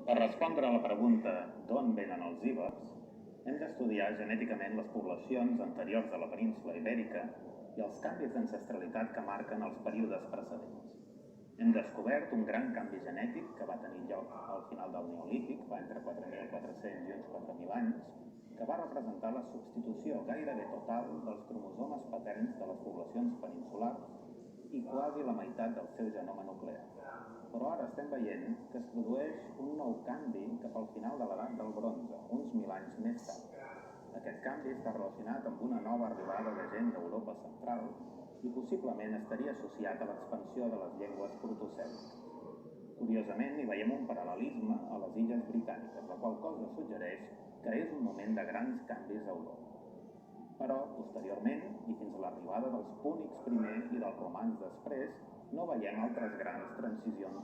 Per respondre a la pregunta d'on venen els íbers, hem d'estudiar genèticament les poblacions anteriors a la península Ibèrica i els canvis d'ancestralitat que marquen els períodes precedents. Hem descobert un gran canvi genètic que va tenir lloc al final del Neolític, va entre 4.400 i uns 4.000 anys, que va representar la substitució gairebé total dels cromosomes paterns de les poblacions peninsulars i quasi la meitat del seu genoma nuclear. Però ara estem veient que es produeix un nou canvi cap al final de l'edat del bronze, uns 1.000 anys més tard. Aquest canvi està relacionat amb una nova arribada de gent d'Europa central i possiblement estaria associat a l'expansió de les llengües protocèntriques. Curiosament, hi veiem un paral·lelisme a les illes britàniques, la qual cosa suggereix que és un moment de grans canvis a Europa. Però, posteriorment, i fins a l'arribada dels púnics primer i dels romans després, no veiem altres grans transicions